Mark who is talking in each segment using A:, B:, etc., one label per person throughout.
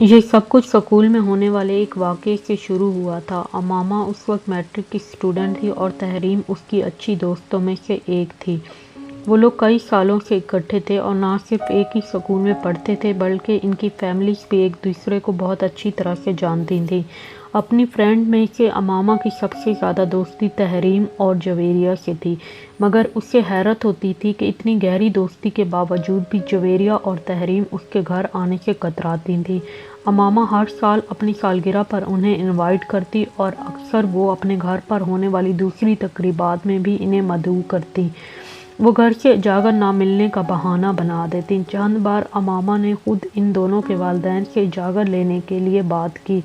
A: یہ سب کچھ سکول میں ہونے والے ایک واقعے سے شروع ہوا تھا۔ امامہ اس وقت میٹرک کی اسٹوڈنٹ تھی اور تحریم اس کی اچھی دوستوں میں سے ایک تھی۔ وہ لوگ کئی سالوں سے اکٹھے تھے اور نہ صرف ایک ہی سکول میں پڑھتے تھے بلکہ ان کی فیملیز بھی ایک دوسرے کو بہت اچھی طرح سے جانتی تھیں۔ اپنی فرینڈ میں سے امامہ کی سب سے زیادہ دوستی تحریم اور جویریہ سے تھی، مگر اسے حیرت ہوتی تھی کہ اتنی گہری دوستی کے باوجود بھی جویریہ اور تحریم اس کے گھر آنے سے کتراتی تھیں۔ امامہ ہر سال اپنی سالگرہ پر انہیں انوائٹ کرتی اور اکثر وہ اپنے گھر پر ہونے والی دوسری تقریبات میں بھی انہیں مدعو کرتی۔ وہ گھر سے اجازت نہ ملنے کا بہانہ بنا دیتی۔ چند بار امامہ نے خود ان دونوں کے والدین سے اجازت لینے کے لیے بات کی،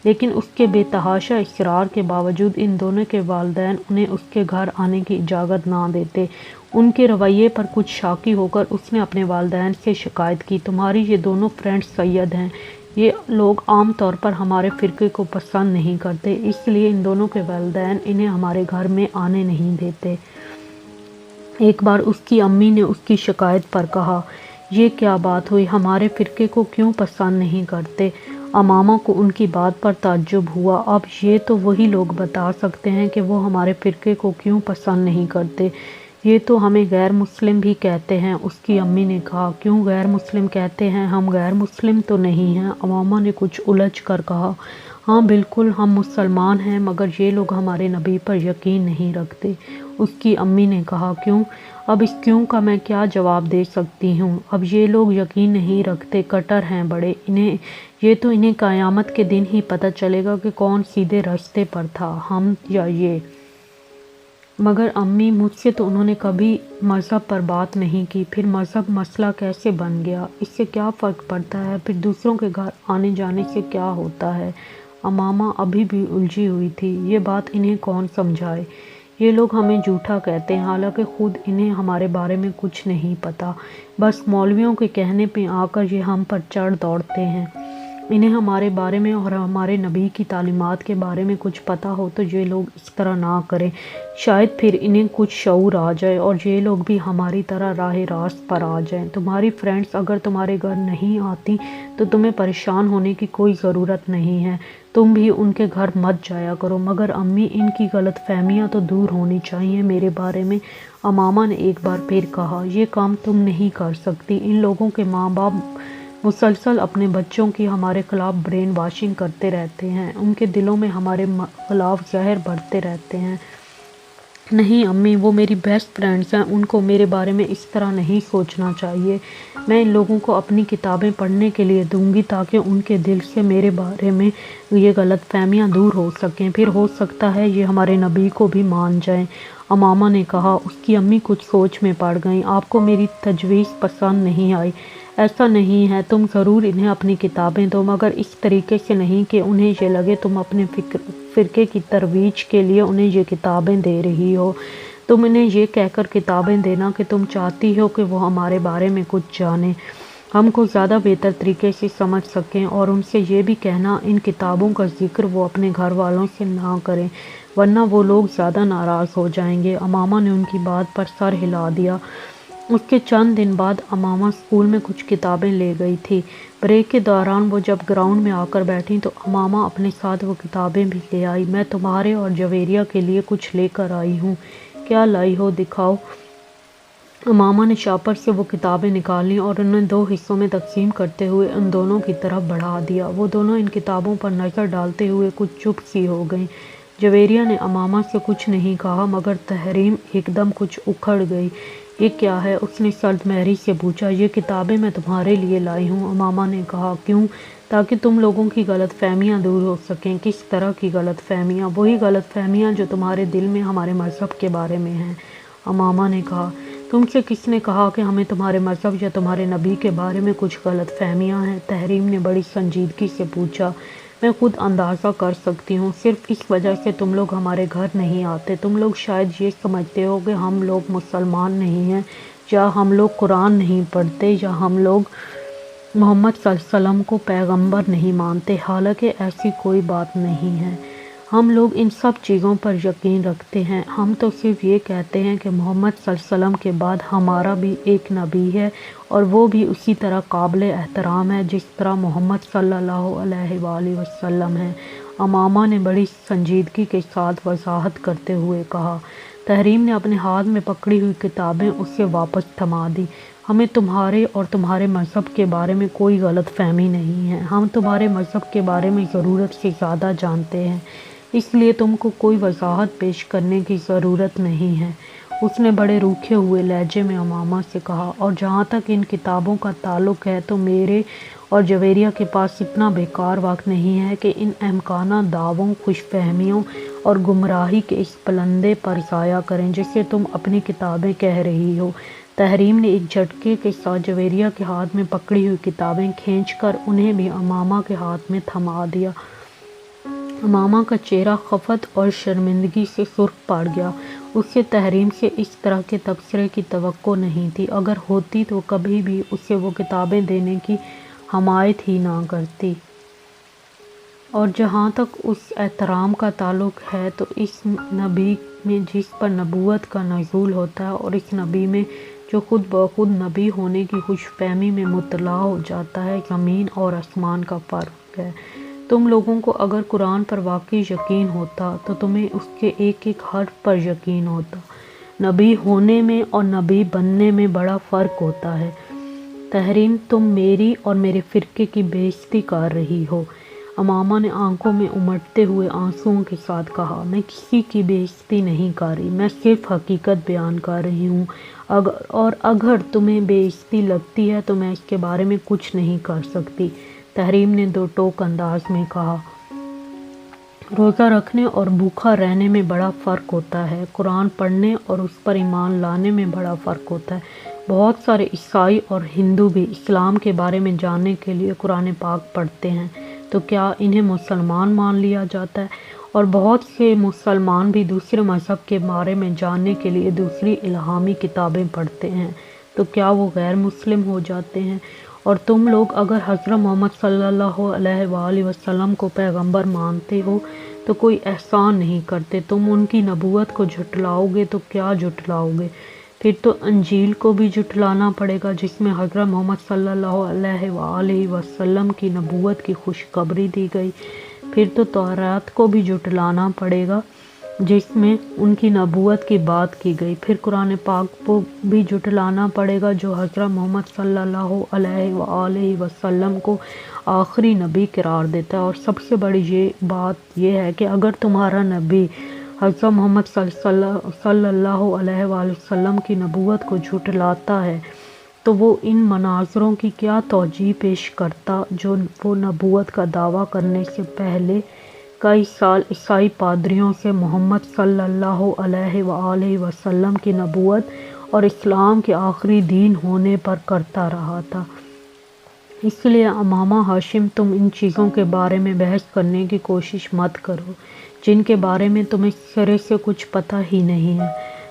A: لیکن اس کے بے تحاشا اصرار کے باوجود ان دونوں کے والدین انہیں اس کے گھر آنے کی اجازت نہ دیتے۔ ان کے رویے پر کچھ شاکی ہو کر اس نے اپنے والدین سے شکایت کی، تمہاری یہ دونوں فرینڈز سید ہیں، یہ لوگ عام طور پر ہمارے فرقے کو پسند نہیں کرتے، اس لیے ان دونوں کے والدین انہیں ہمارے گھر میں آنے نہیں دیتے۔ ایک بار اس کی امی نے اس کی شکایت پر کہا، یہ کیا بات ہوئی، ہمارے فرقے کو کیوں پسند نہیں کرتے؟ امامہ کو ان کی بات پر تعجب ہوا۔ اب یہ تو وہی لوگ بتا سکتے ہیں کہ وہ ہمارے فرقے کو کیوں پسند نہیں کرتے، یہ تو ہمیں غیر مسلم بھی کہتے ہیں۔ اس کی امی نے کہا، کیوں غیر مسلم کہتے ہیں، ہم غیر مسلم تو نہیں ہیں؟ امامہ نے کچھ الجھ کر کہا، ہاں بالکل ہم مسلمان ہیں، مگر یہ لوگ ہمارے نبی پر یقین نہیں رکھتے۔ اس کی امی نے کہا، کیوں؟ اب اس کیوں کا میں کیا جواب دے سکتی ہوں؟ اب یہ لوگ یقین نہیں رکھتے، کٹر ہیں بڑے، انہیں قیامت کے دن ہی پتہ چلے گا کہ کون سیدھے راستے پر تھا، ہم یا یہ۔ مگر امی، مجھ سے تو انہوں نے کبھی مذہب پر بات نہیں کی، پھر مذہب مسئلہ کیسے بن گیا؟ اس سے کیا فرق پڑتا ہے؟ پھر دوسروں کے گھر آنے جانے سے کیا ہوتا ہے؟ امامہ ابھی بھی الجھی ہوئی تھی، یہ بات انہیں کون سمجھائے؟ یہ لوگ ہمیں جھوٹا کہتے ہیں، حالانکہ خود انہیں ہمارے بارے میں کچھ نہیں پتہ، بس مولویوں کے کہنے پہ آ کر یہ ہم پر چڑھ دوڑتے ہیں۔ انہیں ہمارے بارے میں اور ہمارے نبی کی تعلیمات کے بارے میں کچھ پتہ ہو تو یہ لوگ اس طرح نہ کریں، شاید پھر انہیں کچھ شعور آ جائے اور یہ لوگ بھی ہماری طرح راہ راست پر آ جائیں۔ تمہاری فرینڈز اگر تمہارے گھر نہیں آتی تو تمہیں پریشان ہونے کی کوئی ضرورت نہیں ہے، تم بھی ان کے گھر مت جایا کرو۔ مگر امی، ان کی غلط فہمیاں تو دور ہونی چاہیے میرے بارے میں۔ امامہ نے ایک بار پھر کہا، یہ کام تم نہیں کر سکتی، ان لوگوں کے ماں باپ مسلسل اپنے بچوں کی ہمارے خلاف برین واشنگ کرتے رہتے ہیں، ان کے دلوں میں ہمارے خلاف زہر بھرتے رہتے ہیں۔ نہیں امی، وہ میری بیسٹ فرینڈز ہیں، ان کو میرے بارے میں اس طرح نہیں سوچنا چاہیے۔ میں ان لوگوں کو اپنی کتابیں پڑھنے کے لیے دوں گی تاکہ ان کے دل سے میرے بارے میں یہ غلط فہمیاں دور ہو سکیں، پھر ہو سکتا ہے یہ ہمارے نبی کو بھی مان جائیں۔ امامہ نے کہا۔ اس کی امی کچھ سوچ میں پڑ گئیں۔ آپ کو میری تجویز پسند نہیں آئی؟ ایسا نہیں ہے، تم ضرور انہیں اپنی کتابیں دو، مگر اس طریقے سے نہیں کہ انہیں یہ لگے تم اپنے فرقے کی ترویج کے لیے انہیں یہ کتابیں دے رہی ہو۔ تم انہیں یہ کہہ کر کتابیں دینا کہ تم چاہتی ہو کہ وہ ہمارے بارے میں کچھ جانیں، ہم کو زیادہ بہتر طریقے سے سمجھ سکیں، اور ان سے یہ بھی کہنا ان کتابوں کا ذکر وہ اپنے گھر والوں سے نہ کریں، ورنہ وہ لوگ زیادہ ناراض ہو جائیں گے۔ امامہ نے ان کی بات پر سر ہلا دیا۔ اس کے چند دن بعد امامہ اسکول میں کچھ کتابیں لے گئی تھی۔ بریک کے دوران وہ جب گراؤنڈ میں آ کر بیٹھی تو امامہ اپنے ساتھ وہ کتابیں بھی لے آئی۔ میں تمہارے اور جویریہ کے لیے کچھ لے کر آئی ہوں۔ کیا لائی ہو، دکھاؤ۔ امامہ نے شاپر سے وہ کتابیں نکالیں اور انہیں 2 حصوں میں تقسیم کرتے ہوئے ان دونوں کی طرف بڑھا دیا۔ وہ دونوں ان کتابوں پر نظر ڈالتے ہوئے کچھ چپ سی ہو گئیں۔ جویریہ نے امامہ سے کچھ نہیں کہا، مگر تحریم ایک دم کچھ اکھڑ گئی۔ یہ کیا ہے؟ اس نے سرد مہری سے پوچھا۔ یہ کتابیں میں تمہارے لیے لائی ہوں، امامہ نے کہا۔ کیوں؟ تاکہ تم لوگوں کی غلط فہمیاں دور ہو سکیں۔ کس طرح کی غلط فہمیاں؟ وہی غلط فہمیاں جو تمہارے دل میں ہمارے مذہب کے بارے میں ہیں، امامہ نے کہا۔ تم سے کس نے کہا کہ ہمیں تمہارے مذہب یا تمہارے نبی کے بارے میں کچھ غلط فہمیاں ہیں؟ تحریم نے بڑی سنجیدگی سے پوچھا۔ میں خود اندازہ کر سکتی ہوں، صرف اس وجہ سے تم لوگ ہمارے گھر نہیں آتے۔ تم لوگ شاید یہ سمجھتے ہو کہ ہم لوگ مسلمان نہیں ہیں، یا ہم لوگ قرآن نہیں پڑھتے، یا ہم لوگ محمد صلی اللہ علیہ وسلم کو پیغمبر نہیں مانتے، حالانکہ ایسی کوئی بات نہیں ہے۔ ہم لوگ ان سب چیزوں پر یقین رکھتے ہیں، ہم تو صرف یہ کہتے ہیں کہ محمد صلی اللہ علیہ وسلم کے بعد ہمارا بھی ایک نبی ہے اور وہ بھی اسی طرح قابل احترام ہے جس طرح محمد صلی اللہ علیہ وآلہ وسلم ہے۔ امامہ نے بڑی سنجیدگی کے ساتھ وضاحت کرتے ہوئے کہا۔ تحریم نے اپنے ہاتھ میں پکڑی ہوئی کتابیں اس سے واپس تھما دی۔ ہمیں تمہارے اور تمہارے مذہب کے بارے میں کوئی غلط فہمی نہیں ہے، ہم تمہارے مذہب کے بارے میں ضرورت سے زیادہ جانتے ہیں، اس لیے تم کو کوئی وضاحت پیش کرنے کی ضرورت نہیں ہے۔ اس نے بڑے روکھے ہوئے لہجے میں امامہ سے کہا، اور جہاں تک ان کتابوں کا تعلق ہے تو میرے اور جویریہ کے پاس اتنا بیکار وقت نہیں ہے کہ ان احمقانہ دعووں، خوش فہمیوں اور گمراہی کے اس پلندے پر ضائع کریں جسے تم اپنی کتابیں کہہ رہی ہو۔ تحریم نے ایک جھٹکے کے ساتھ جویریہ کے ہاتھ میں پکڑی ہوئی کتابیں کھینچ کر انہیں بھی امامہ کے ہاتھ میں تھما دیا۔ امامہ کا چہرہ خفت اور شرمندگی سے سرخ پڑ گیا۔ اسے تحریم سے اس طرح کے تبصرے کی توقع نہیں تھی، اگر ہوتی تو کبھی بھی اسے وہ کتابیں دینے کی حمایت ہی نہ کرتی۔ اور جہاں تک اس احترام کا تعلق ہے تو اس نبی میں جس پر نبوت کا نزول ہوتا ہے اور اس نبی میں جو خود بخود نبی ہونے کی خوش فہمی میں مبتلا ہو جاتا ہے، زمین اور آسمان کا فرق ہے۔ تم لوگوں کو اگر قرآن پر واقعی یقین ہوتا تو تمہیں اس کے ایک ایک حرف پر یقین ہوتا۔ نبی ہونے میں اور نبی بننے میں بڑا فرق ہوتا ہے۔ تحریم، تم میری اور میرے فرقے کی بے عزتی کر رہی ہو۔ امامہ نے آنکھوں میں امٹتے ہوئے آنسوؤں کے ساتھ کہا، میں کسی کی بے عزتی نہیں کر رہی، میں صرف حقیقت بیان کر رہی ہوں، اور اگر تمہیں بے عزتی لگتی ہے تو میں اس کے بارے میں کچھ نہیں کر سکتی۔ تحریم نے دو ٹوک انداز میں کہا، روزہ رکھنے اور بھوکا رہنے میں بڑا فرق ہوتا ہے، قرآن پڑھنے اور اس پر ایمان لانے میں بڑا فرق ہوتا ہے۔ بہت سارے عیسائی اور ہندو بھی اسلام کے بارے میں جاننے کے لیے قرآن پاک پڑھتے ہیں، تو کیا انہیں مسلمان مان لیا جاتا ہے؟ اور بہت سے مسلمان بھی دوسرے مذہب کے بارے میں جاننے کے لیے دوسری الہامی کتابیں پڑھتے ہیں، تو کیا وہ غیر مسلم ہو جاتے ہیں؟ اور تم لوگ اگر حضرت محمد صلی اللہ علیہ وآلہ وسلم کو پیغمبر مانتے ہو تو کوئی احسان نہیں کرتے، تم ان کی نبوت کو جھٹلاؤ گے تو کیا جھٹلاؤ گے؟ پھر تو انجیل کو بھی جھٹلانا پڑے گا جس میں حضرت محمد صلی اللہ علیہ وآلہ وسلم کی نبوت کی خوشخبری دی گئی، پھر تو تورات کو بھی جھٹلانا پڑے گا جس میں ان کی نبوت کی بات کی گئی، پھر قرآن پاک کو بھی جھٹلانا پڑے گا جو حضرت محمد صلی اللہ علیہ وآلہ وسلم کو آخری نبی قرار دیتا ہے۔ اور سب سے بڑی بات یہ ہے کہ اگر تمہارا نبی حضرت محمد صلی اللہ علیہ وآلہ وسلم کی نبوت کو جھٹلاتا ہے تو وہ ان مناظروں کی کیا توجیہ پیش کرتا جو وہ نبوت کا دعویٰ کرنے سے پہلے کئی سال عیسائی پادریوں سے محمد صلی اللہ علیہ وآلہ وسلم کی نبوت اور اسلام کے آخری دین ہونے پر کرتا رہا تھا۔ اس لیے امامہ ہاشم، تم ان چیزوں کے بارے میں بحث کرنے کی کوشش مت کرو جن کے بارے میں تمہیں سرے سے کچھ پتہ ہی نہیں ہے۔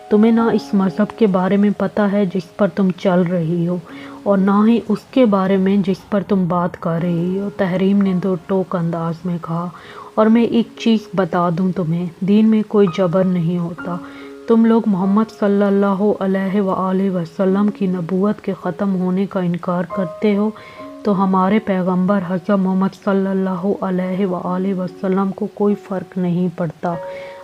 A: تمہیں نہ اس مذہب کے بارے میں پتہ ہے جس پر تم چل رہی ہو اور نہ ہی اس کے بارے میں جس پر تم بات کر رہی ہو، تحریم نے دو ٹوک انداز میں کہا۔ اور میں ایک چیز بتا دوں تمہیں، دین میں کوئی جبر نہیں ہوتا۔ تم لوگ محمد صلی اللہ علیہ وآلہ وسلم کی نبوت کے ختم ہونے کا انکار کرتے ہو تو ہمارے پیغمبر حضرت محمد صلی اللہ علیہ وآلہ وسلم کو کوئی فرق نہیں پڑتا،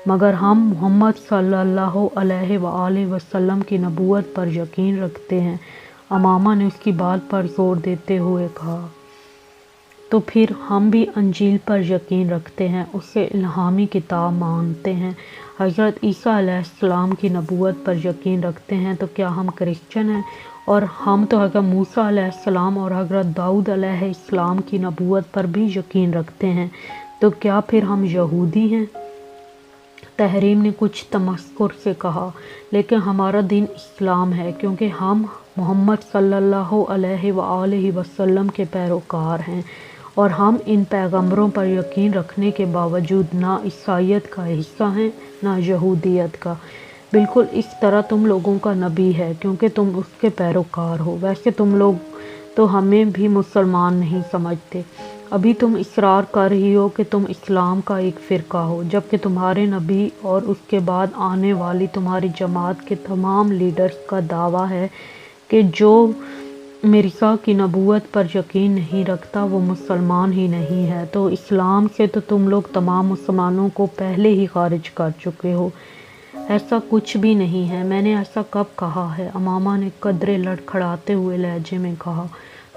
A: مگر ہم محمد صلی اللہ علیہ وآلہ وسلم کی نبوت پر یقین رکھتے ہیں۔ امامہ نے اس کی بات پر زور دیتے ہوئے کہا، تو پھر ہم بھی انجیل پر یقین رکھتے ہیں، اسے الہامی کتاب مانتے ہیں۔ حضرت عیسیٰ علیہ السلام کی نبوت پر یقین رکھتے ہیں، تو کیا ہم کرسچن ہیں؟ اور ہم تو حضرت موسیٰ علیہ السلام اور حضرت داؤد علیہ السلام کی نبوت پر بھی یقین رکھتے ہیں، تو کیا پھر ہم یہودی ہیں؟ تحریم نے کچھ تمسخر سے کہا، لیکن ہمارا دین اسلام ہے کیونکہ ہم محمد صلی اللہ علیہ وآلہ وسلم کے پیروکار ہیں، اور ہم ان پیغمبروں پر یقین رکھنے کے باوجود نہ عیسائیت کا حصہ ہیں نہ یہودیت کا، بالکل اس طرح تم لوگوں کا نبی ہے کیونکہ تم اس کے پیروکار ہو۔ ویسے تم لوگ تو ہمیں بھی مسلمان نہیں سمجھتے۔ ابھی تم اصرار کر رہی ہو کہ تم اسلام کا ایک فرقہ ہو، جبکہ تمہارے نبی اور اس کے بعد آنے والی تمہاری جماعت کے تمام لیڈرز کا دعویٰ ہے کہ جو مرزا کی نبوت پر یقین نہیں رکھتا وہ مسلمان ہی نہیں ہے۔ تو اسلام سے تو تم لوگ تمام مسلمانوں کو پہلے ہی خارج کر چکے ہو۔ ایسا کچھ بھی نہیں ہے، میں نے ایسا کب کہا ہے؟ امامہ نے قدرے لڑکھڑاتے ہوئے لہجے میں کہا۔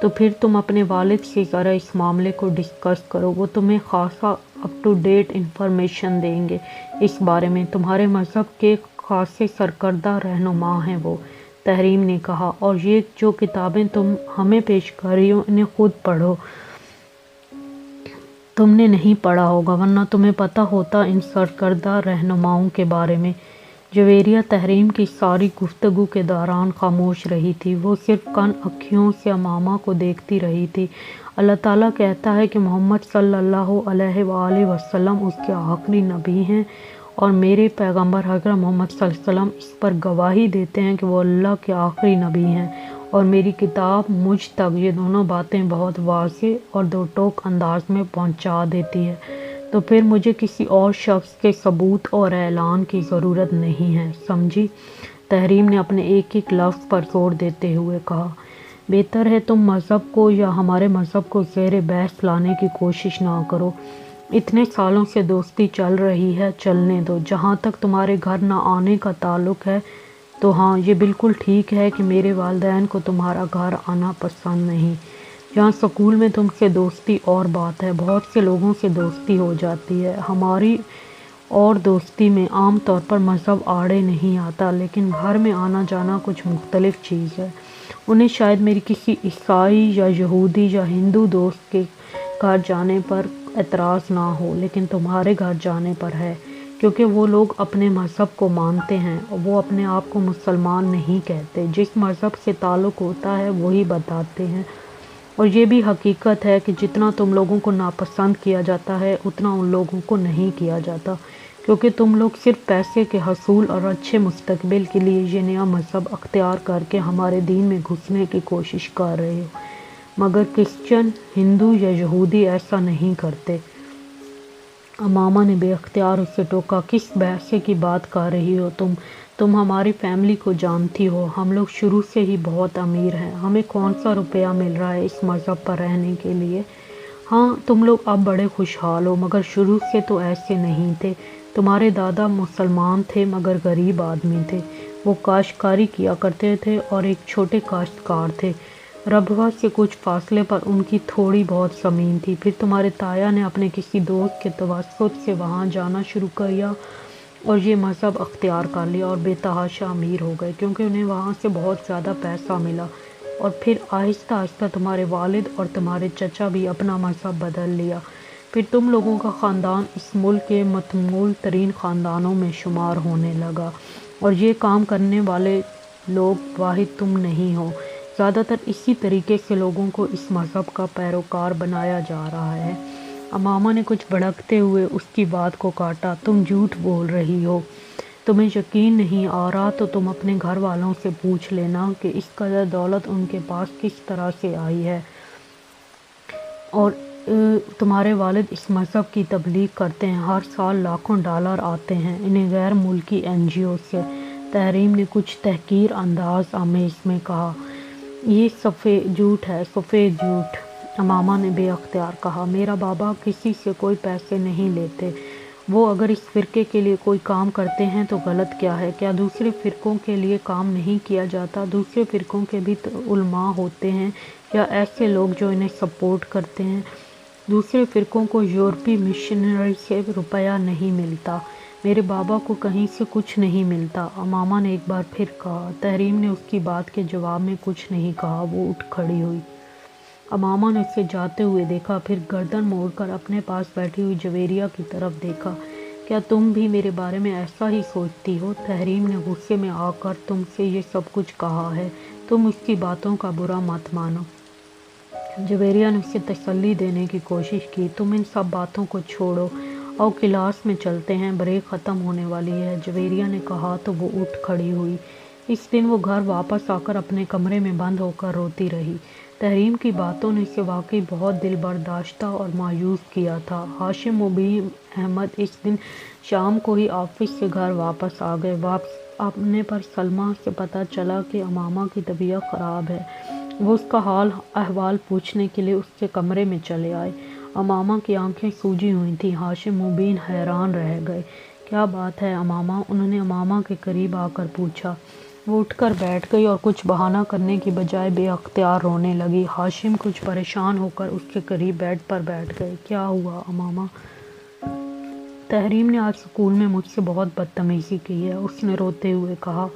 A: تو پھر تم اپنے والد سے ذرا اس معاملے کو ڈسکس کرو، وہ تمہیں خاصا اپ ٹو ڈیٹ انفارمیشن دیں گے اس بارے میں۔ تمہارے مذہب کے خاصے سرکردہ رہنما ہیں وہ، تحریم نے کہا، اور یہ جو کتابیں تم ہمیں پیش کر رہی ہو انہیں خود پڑھو۔ تم نے نہیں پڑھا ہوگا ورنہ تمہیں پتہ ہوتا ان سرکردہ رہنماؤں کے بارے میں۔ جویریہ تحریم کی ساری گفتگو کے دوران خاموش رہی تھی، وہ صرف کن اکھیوں سے امامہ کو دیکھتی رہی تھی۔ اللہ تعالیٰ کہتا ہے کہ محمد صلی اللہ علیہ وآلہ وسلم اس کے آخری نبی ہیں، اور میرے پیغمبر حضرت محمد صلی اللہ علیہ وسلم اس پر گواہی دیتے ہیں کہ وہ اللہ کے آخری نبی ہیں، اور میری کتاب مجھ تک یہ دونوں باتیں بہت واضح اور دو ٹوک انداز میں پہنچا دیتی ہے۔ تو پھر مجھے کسی اور شخص کے ثبوت اور اعلان کی ضرورت نہیں ہے، سمجھی؟ تحریم نے اپنے ایک ایک لفظ پر زور دیتے ہوئے کہا۔ بہتر ہے تم مذہب کو یا ہمارے مذہب کو زیر بحث لانے کی کوشش نہ کرو۔ اتنے سالوں سے دوستی چل رہی ہے، چلنے دو۔ جہاں تک تمہارے گھر نہ آنے کا تعلق ہے تو ہاں، یہ بالکل ٹھیک ہے کہ میرے والدین کو تمہارا گھر آنا پسند نہیں۔ یہاں سکول میں تم سے دوستی اور بات ہے، بہت سے لوگوں سے دوستی ہو جاتی ہے۔ ہماری اور دوستی میں عام طور پر مذہب آڑے نہیں آتا، لیکن گھر میں آنا جانا کچھ مختلف چیز ہے۔ انہیں شاید میری کسی عیسائی یا یہودی یا ہندو دوست کے گھر جانے پر اعتراض نہ ہو، لیکن تمہارے گھر جانے پر ہے، کیونکہ وہ لوگ اپنے مذہب کو مانتے ہیں، وہ اپنے آپ کو مسلمان نہیں کہتے۔ جس مذہب سے تعلق ہوتا ہے وہی بتاتے ہیں۔ اور یہ بھی حقیقت ہے کہ جتنا تم لوگوں کو ناپسند کیا جاتا ہے اتنا ان لوگوں کو نہیں کیا جاتا، کیونکہ تم لوگ صرف پیسے کے حصول اور اچھے مستقبل کے لیے یہ نیا مذہب اختیار کر کے ہمارے دین میں گھسنے کی کوشش کر رہے ہو، مگر کرسچن، ہندو یا یہودی ایسا نہیں کرتے۔ امامہ نے بے اختیار اسے ٹوکا۔ کس پیسے کی بات کر رہی ہو تم ہماری فیملی کو جانتی ہو، ہم لوگ شروع سے ہی بہت امیر ہیں، ہمیں کون سا روپیہ مل رہا ہے اس مذہب پر رہنے کے لیے؟ ہاں، تم لوگ اب بڑے خوشحال ہو، مگر شروع سے تو ایسے نہیں تھے۔ تمہارے دادا مسلمان تھے مگر غریب آدمی تھے، وہ کاشتکاری کیا کرتے تھے اور ایک چھوٹے کاشتکار تھے۔ ربوہ سے کچھ فاصلے پر ان کی تھوڑی بہت زمین تھی، پھر تمہارے تایا نے اپنے کسی دوست کے توسط سے وہاں جانا شروع کیا اور یہ مذہب اختیار کر لیا اور بے تحاشا امیر ہو گئے، کیونکہ انہیں وہاں سے بہت زیادہ پیسہ ملا، اور پھر آہستہ آہستہ تمہارے والد اور تمہارے چچا بھی اپنا مذہب بدل لیا۔ پھر تم لوگوں کا خاندان اس ملک کے متمول ترین خاندانوں میں شمار ہونے لگا، اور یہ کام کرنے والے لوگ واحد تم نہیں ہو۔ زیادہ تر اسی طریقے سے لوگوں کو اس مذہب کا پیروکار بنایا جا رہا ہے۔ امامہ نے کچھ بھڑکتے ہوئے اس کی بات کو کاٹا۔ تم جھوٹ بول رہی ہو، تمہیں یقین نہیں آ رہا تو تم اپنے گھر والوں سے پوچھ لینا کہ اس قدر دولت ان کے پاس کس طرح سے آئی ہے، اور تمہارے والد اس مذہب کی تبلیغ کرتے ہیں، ہر سال لاکھوں ڈالر آتے ہیں انہیں غیر ملکی NGO سے۔ تحریم نے کچھ تحقیر انداز آمیز میں کہا۔ یہ سفید جھوٹ ہے، سفید جھوٹ، امامہ نے بے اختیار کہا۔ میرا بابا کسی سے کوئی پیسے نہیں لیتے، وہ اگر اس فرقے کے لیے کوئی کام کرتے ہیں تو غلط کیا ہے؟ کیا دوسرے فرقوں کے لیے کام نہیں کیا جاتا؟ دوسرے فرقوں کے بھی علماء ہوتے ہیں یا ایسے لوگ جو انہیں سپورٹ کرتے ہیں۔ دوسرے فرقوں کو یورپی مشنری سے روپیہ نہیں ملتا، میرے بابا کو کہیں سے کچھ نہیں ملتا، امامہ نے ایک بار پھر کہا۔ تحریم نے اس کی بات کے جواب میں کچھ نہیں کہا، وہ اٹھ کھڑی ہوئی۔ امامہ نے اسے جاتے ہوئے دیکھا، پھر گردن موڑ کر اپنے پاس بیٹھی ہوئی جویریہ کی طرف دیکھا۔ کیا تم بھی میرے بارے میں ایسا ہی سوچتی ہو؟ تحریم نے غصے میں آ کر تم سے یہ سب کچھ کہا ہے، تم اس کی باتوں کا برا مت مانو۔ جویریہ نے اسے تسلی دینے کی کوشش کی۔ تم ان سب باتوں کو چھوڑو، آؤ کلاس میں چلتے ہیں، بریک ختم ہونے والی ہے، جویریہ نے کہا تو وہ اٹھ کھڑی ہوئی۔ اس دن وہ گھر واپس آ کر اپنے کمرے میں بند ہو کر روتی رہی۔ تحریم کی باتوں نے اسے واقعی بہت دل برداشتہ اور مایوس کیا تھا۔ ہاشم مبین احمد اس دن شام کو ہی آفس سے گھر واپس آ گئے۔ واپس آنے پر سلمیٰ سے پتہ چلا کہ امامہ کی طبیعت خراب ہے۔ وہ اس کا حال احوال پوچھنے کے لیے اس کے کمرے میں چلے آئے۔ امامہ کی آنکھیں سوجی ہوئی تھیں۔ ہاشم مبین حیران رہ گئے۔ کیا بات ہے امامہ؟ انہوں نے امامہ کے قریب آ کر پوچھا۔ وہ اٹھ کر بیٹھ گئی اور کچھ بہانہ کرنے کی بجائے بے اختیار رونے لگی۔ ہاشم کچھ پریشان ہو کر اس کے قریب بیڈ پر بیٹھ گئے۔ کیا ہوا امامہ؟ تحریم نے آج اسکول میں مجھ سے بہت بدتمیزی کی ہے، اس نے روتے ہوئے کہا۔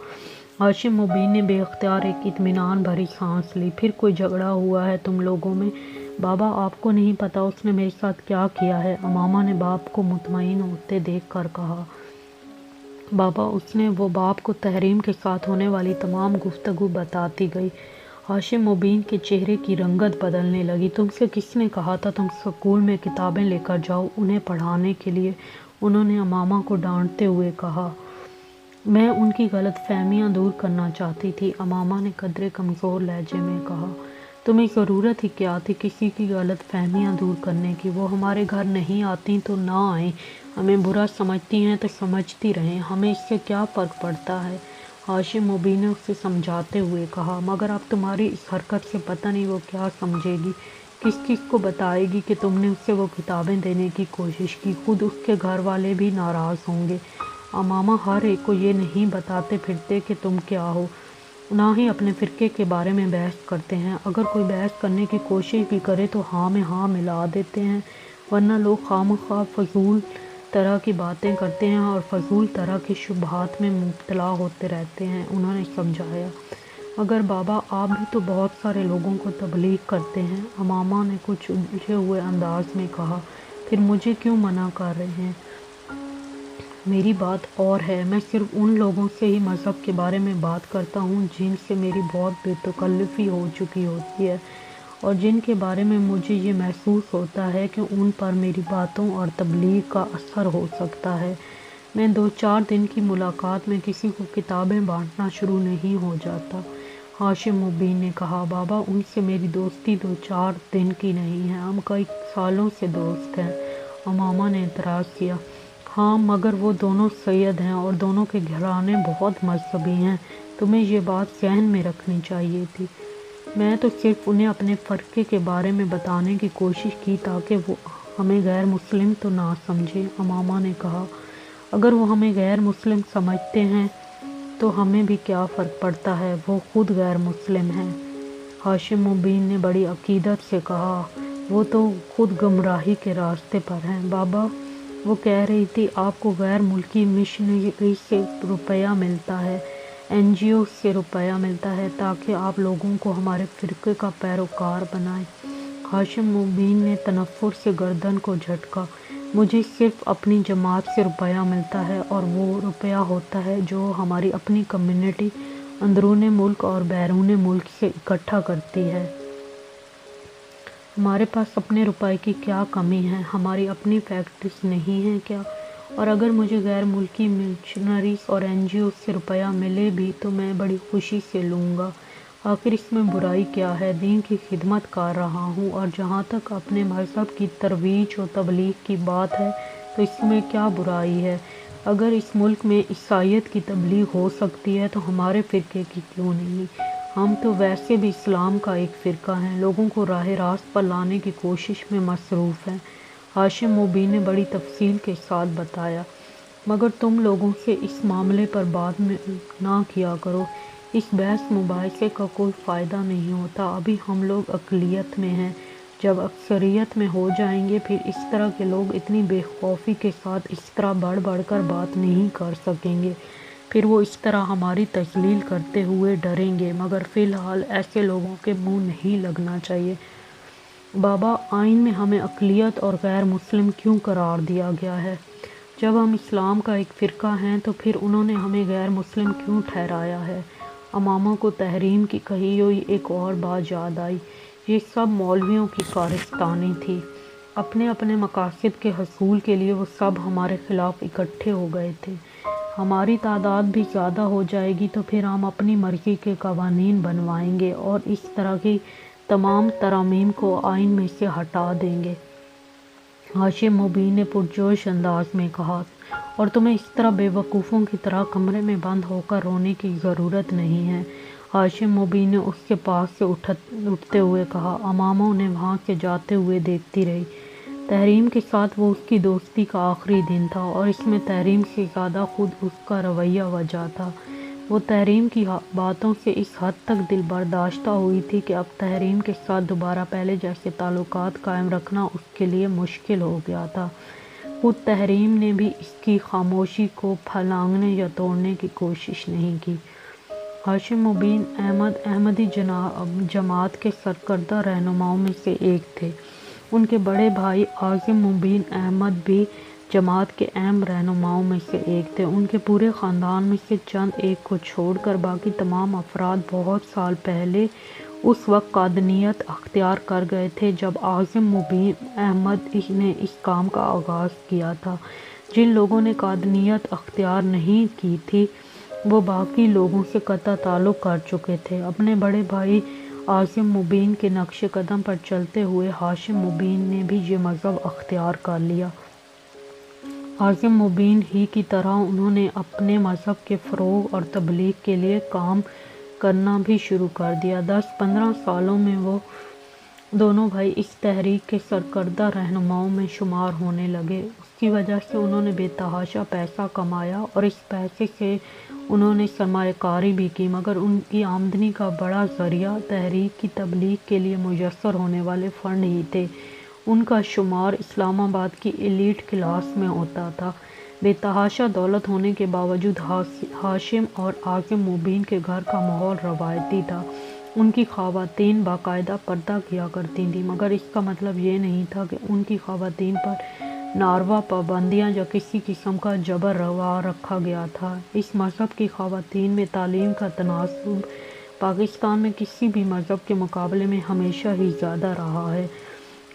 A: ہاشم مبین نے بے اختیار ایک اطمینان بھری سانس لی۔ پھر کوئی جھگڑا ہوا ہے تم لوگوں میں؟ بابا آپ کو نہیں پتہ اس نے میرے ساتھ کیا کیا ہے، امامہ نے باپ کو مطمئن ہوتے دیکھ کر کہا۔ بابا اس نے وہ باپ کو تحریم کے ساتھ ہونے والی تمام گفتگو بتاتی گئی۔ ہاشم مبین کے چہرے کی رنگت بدلنے لگی۔ تم سے کس نے کہا تھا تم اسکول میں کتابیں لے کر جاؤ انہیں پڑھانے کے لیے؟ انہوں نے امامہ کو ڈانٹتے ہوئے کہا۔ میں ان کی غلط فہمیاں دور کرنا چاہتی تھی، امامہ نے قدرے کمزور لہجے میں کہا۔ تمہیں ضرورت ہی کیا تھی کسی کی غلط فہمیاں دور کرنے کی؟ وہ ہمارے گھر نہیں آتی تو نہ آئیں، ہمیں برا سمجھتی ہیں تو سمجھتی رہیں، ہمیں اس سے کیا فرق پڑتا ہے؟ ہاشم مبین نے اسے سمجھاتے ہوئے کہا۔ مگر اب تمہاری اس حرکت سے پتہ نہیں وہ کیا سمجھے گی، کس کو بتائے گی کہ تم نے اسے وہ کتابیں دینے کی کوشش کی؟ خود اس کے گھر والے بھی ناراض ہوں گے۔ امامہ ہر ایک کو یہ نہیں بتاتے پھرتے کہ تم کیا ہو، نہ ہی اپنے فرقے کے بارے میں بحث کرتے ہیں۔ اگر کوئی بحث کرنے کی کوشش بھی کرے تو ہاں میں ہاں ملا دیتے ہیں، ورنہ لوگ خواہ فضول طرح کی باتیں کرتے ہیں اور فضول طرح کے شبہات میں مبتلا ہوتے رہتے ہیں، انہوں نے سمجھایا۔ مگر بابا آپ بھی تو بہت سارے لوگوں کو تبلیغ کرتے ہیں، امامہ نے کچھ الجھے ہوئے انداز میں کہا۔ پھر مجھے کیوں منع کر رہے ہیں؟ میری بات اور ہے، میں صرف ان لوگوں سے ہی مذہب کے بارے میں بات کرتا ہوں جن سے میری بہت بے تکلفی ہو چکی ہوتی ہے اور جن کے بارے میں مجھے یہ محسوس ہوتا ہے کہ ان پر میری باتوں اور تبلیغ کا اثر ہو سکتا ہے۔ میں 2-4 دن کی ملاقات میں کسی کو کتابیں بانٹنا شروع نہیں ہو جاتا، ہاشم مبین نے کہا۔ بابا ان سے میری دوستی 2-4 دن کی نہیں ہے، ہم کئی سالوں سے دوست ہیں، امامہ نے اعتراض کیا۔ ہاں مگر وہ دونوں سید ہیں اور دونوں کے گھرانے بہت مذہبی ہیں، تمہیں یہ بات ذہن میں رکھنی چاہیے تھی۔ میں تو صرف انہیں اپنے فرقے کے بارے میں بتانے کی کوشش کی تاکہ وہ ہمیں غیر مسلم تو نہ سمجھیں، امامہ نے کہا۔ اگر وہ ہمیں غیر مسلم سمجھتے ہیں تو ہمیں بھی کیا فرق پڑتا ہے، وہ خود غیر مسلم ہیں، ہاشم مبین نے بڑی عقیدت سے کہا۔ وہ تو خود گمراہی کے راستے پر ہیں۔ بابا وہ کہہ رہی تھی آپ کو غیر ملکی مشنری سے روپیہ ملتا ہے، NGO سے روپیہ ملتا ہے تاکہ آپ لوگوں کو ہمارے فرقے کا پیروکار بنائیں، ہاشم مبین نے تنفر سے گردن کو جھٹکا۔ مجھے صرف اپنی جماعت سے روپیہ ملتا ہے اور وہ روپیہ ہوتا ہے جو ہماری اپنی کمیونٹی اندرون ملک اور بیرون ملک سے اکٹھا کرتی ہے۔ ہمارے پاس اپنے روپے کی کیا کمی ہے، ہماری اپنی فیکٹریز نہیں ہیں کیا؟ اور اگر مجھے غیر ملکی مشنریز اور NGO سے روپیہ ملے بھی تو میں بڑی خوشی سے لوں گا، آخر اس میں برائی کیا ہے؟ دین کی خدمت کر رہا ہوں، اور جہاں تک اپنے مذہب کی ترویج و تبلیغ کی بات ہے تو اس میں کیا برائی ہے؟ اگر اس ملک میں عیسائیت کی تبلیغ ہو سکتی ہے تو ہمارے فرقے کی کیوں نہیں؟ ہم تو ویسے بھی اسلام کا ایک فرقہ ہیں، لوگوں کو راہ راست پر لانے کی کوشش میں مصروف ہیں، ہاشم مبین نے بڑی تفصیل کے ساتھ بتایا۔ مگر تم لوگوں سے اس معاملے پر بات نہ کیا کرو، اس بحث مباحثے کا کوئی فائدہ نہیں ہوتا، ابھی ہم لوگ اقلیت میں ہیں، جب اکثریت میں ہو جائیں گے پھر اس طرح کے لوگ اتنی بے خوفی کے ساتھ اس طرح بڑھ بڑھ کر بات نہیں کر سکیں گے، پھر وہ اس طرح ہماری تذلیل کرتے ہوئے ڈریں گے، مگر فی الحال ایسے لوگوں کے منہ نہیں لگنا چاہیے۔ بابا آئین میں ہمیں اقلیت اور غیر مسلم کیوں قرار دیا گیا ہے؟ جب ہم اسلام کا ایک فرقہ ہیں تو پھر انہوں نے ہمیں غیر مسلم کیوں ٹھہرایا ہے؟ امامہ کو تحریم کی کہی ہوئی ایک اور بات یاد آئی، یہ سب مولویوں کی کارستانی تھی، اپنے اپنے مقاصد کے حصول کے لیے وہ سب ہمارے خلاف اکٹھے ہو گئے تھے، ہماری تعداد بھی زیادہ ہو جائے گی تو پھر ہم اپنی مرضی کے قوانین بنوائیں گے اور اس طرح کی تمام ترامیم کو آئین میں سے ہٹا دیں گے۔ ہاشم مبین نے پرجوش انداز میں کہا، اور تمہیں اس طرح بے وقوفوں کی طرح کمرے میں بند ہو کر رونے کی ضرورت نہیں ہے۔ ہاشم مبین نے اس کے پاس سے اٹھتے ہوئے کہا۔ امامہ انہیں وہاں سے جاتے ہوئے دیکھتی رہی۔ تحریم کے ساتھ وہ اس کی دوستی کا آخری دن تھا، اور اس میں تحریم سے زیادہ خود اس کا رویہ وجہ تھا۔ وہ تحریم کی باتوں سے اس حد تک دل برداشتہ ہوئی تھی کہ اب تحریم کے ساتھ دوبارہ پہلے جیسے تعلقات قائم رکھنا اس کے لیے مشکل ہو گیا تھا۔ خود تحریم نے بھی اس کی خاموشی کو پھلانگنے یا توڑنے کی کوشش نہیں کی۔ ہاشم مبین احمدی جماعت کے سرکردہ رہنماؤں میں سے ایک تھے۔ ان کے بڑے بھائی عاصم مبین احمد بھی جماعت کے اہم رہنماؤں میں سے ایک تھے۔ ان کے پورے خاندان میں سے چند ایک کو چھوڑ کر باقی تمام افراد بہت سال پہلے اس وقت قادیانیت اختیار کر گئے تھے جب عاصم مبین احمد نے اس کام کا آغاز کیا تھا۔ جن لوگوں نے قادیانیت اختیار نہیں کی تھی وہ باقی لوگوں سے قطع تعلق کر چکے تھے۔ اپنے بڑے بھائی عاصم مبین کے نقش قدم پر چلتے ہوئے ہاشم مبین نے بھی یہ مذہب اختیار کر لیا۔ عاصم مبین ہی کی طرح انہوں نے اپنے مذہب کے فروغ اور تبلیغ کے لیے کام کرنا بھی شروع کر دیا۔ 10-15 سالوں میں وہ دونوں بھائی اس تحریک کے سرکردہ رہنماؤں میں شمار ہونے لگے۔ اس کی وجہ سے انہوں نے بے تحاشا پیسہ کمایا اور اس پیسے سے انہوں نے سرمایہ کاری بھی کی، مگر ان کی آمدنی کا بڑا ذریعہ تحریک کی تبلیغ کے لیے میسر ہونے والے فنڈ ہی تھے۔ ان کا شمار اسلام آباد کی ایلیٹ کلاس میں ہوتا تھا۔ بے تحاشا دولت ہونے کے باوجود ہاشم اور عاصم مبین کے گھر کا ماحول روایتی تھا۔ ان کی خواتین باقاعدہ پردہ کیا کرتی تھیں، مگر اس کا مطلب یہ نہیں تھا کہ ان کی خواتین پر ناروا پابندیاں یا کسی قسم کا جبر روا رکھا گیا تھا۔ اس مذہب کی خواتین میں تعلیم کا تناسب پاکستان میں کسی بھی مذہب کے مقابلے میں ہمیشہ ہی زیادہ رہا ہے۔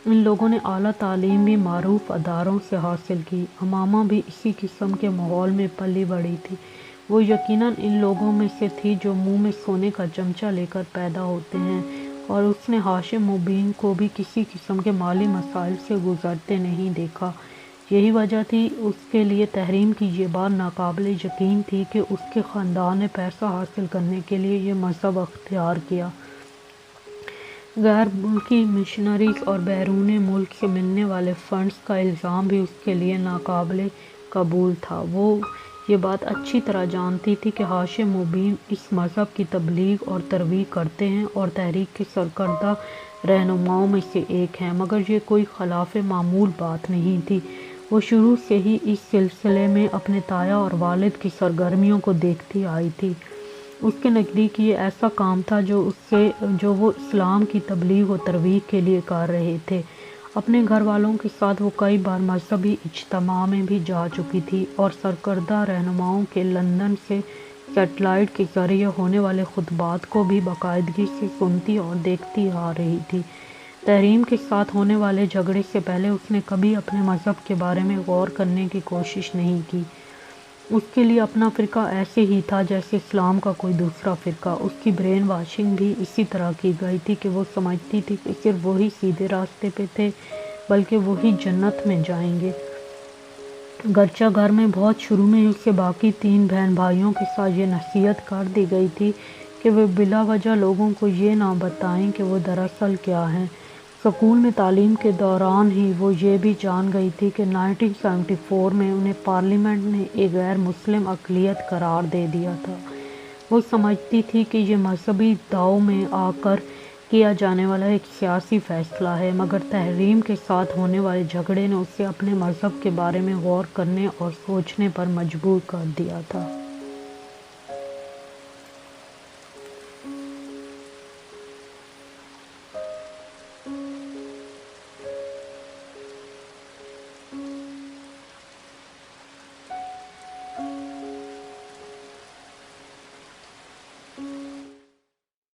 A: ان لوگوں نے اعلیٰ تعلیم بھی معروف اداروں سے حاصل کی۔ امامہ بھی اسی قسم کے ماحول میں پلی بڑھی تھی۔ وہ یقیناً ان لوگوں میں سے تھی جو منہ میں سونے کا چمچہ لے کر پیدا ہوتے ہیں، اور اس نے ہاشم مبین کو بھی کسی قسم کے مالی مسائل سے گزرتے نہیں دیکھا۔ یہی وجہ تھی اس کے لیے تحریم کی یہ بات ناقابل یقین تھی کہ اس کے خاندان نے پیسہ حاصل کرنے کے لیے یہ مذہب اختیار کیا۔ غیر ملکی مشنریز اور بیرون ملک سے ملنے والے فنڈز کا الزام بھی اس کے لیے ناقابل قبول تھا۔ وہ یہ بات اچھی طرح جانتی تھی کہ ہاشم مبین اس مذہب کی تبلیغ اور ترویج کرتے ہیں اور تحریک کے سرکردہ رہنماؤں میں سے ایک ہیں، مگر یہ کوئی خلاف معمول بات نہیں تھی۔ وہ شروع سے ہی اس سلسلے میں اپنے تایا اور والد کی سرگرمیوں کو دیکھتی آئی تھی۔ اس کے نزدیک یہ ایسا کام تھا جو وہ اسلام کی تبلیغ و ترویج کے لیے کر رہے تھے۔ اپنے گھر والوں کے ساتھ وہ کئی بار مذہبی اجتماع میں بھی جا چکی تھی اور سرکردہ رہنماؤں کے لندن سے سیٹلائٹ کے ذریعے ہونے والے خطبات کو بھی باقاعدگی سے سنتی اور دیکھتی آ رہی تھی۔ تحریم کے ساتھ ہونے والے جھگڑے سے پہلے اس نے کبھی اپنے مذہب کے بارے میں غور کرنے کی کوشش نہیں کی۔ اس کے لیے اپنا فرقہ ایسے ہی تھا جیسے اسلام کا کوئی دوسرا فرقہ۔ اس کی برین واشنگ بھی اسی طرح کی گئی تھی کہ وہ سمجھتی تھی کہ صرف وہی سیدھے راستے پہ تھے، بلکہ وہی جنت میں جائیں گے۔ گرچہ گھر میں بہت شروع میں اسے باقی 3 بہن بھائیوں کے ساتھ یہ نصیحت کر دی گئی تھی کہ وہ بلا وجہ لوگوں کو یہ نہ بتائیں کہ وہ دراصل کیا ہیں۔ اسکول میں تعلیم کے دوران ہی وہ یہ بھی جان گئی تھی کہ 1974 میں انہیں پارلیمنٹ نے ایک غیر مسلم اقلیت قرار دے دیا تھا۔ وہ سمجھتی تھی کہ یہ مذہبی داؤ میں آ کر کیا جانے والا ایک سیاسی فیصلہ ہے، مگر تحریم کے ساتھ ہونے والے جھگڑے نے اسے اپنے مذہب کے بارے میں غور کرنے اور سوچنے پر مجبور کر دیا تھا۔